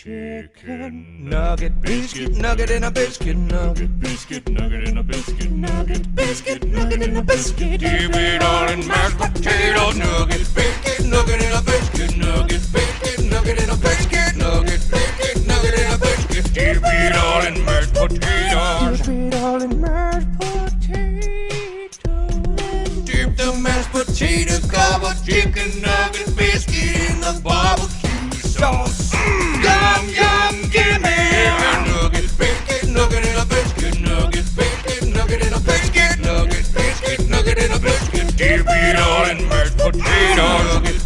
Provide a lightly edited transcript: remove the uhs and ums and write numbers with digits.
Chicken nugget, biscuit nugget in a biscuit nugget, biscuit nugget in a biscuit nugget, biscuit nugget in a biscuit. Dip it all in mashed potato nugget, biscuit nugget in a biscuit nugget, biscuit nugget in a biscuit nugget, biscuit nugget in a biscuit. Dip it all in mashed potatoes. Dip it all in mashed potatoes. Dip the mashed potato covered chicken nugget biscuit in the barbecue sauce. Yum, yum, gimme! Nugget, biscuit, nugget in a biscuit, nugget, biscuit, nugget in a biscuit, nugget, biscuit, nugget in a biscuit. Dip it all in mashed potatoes.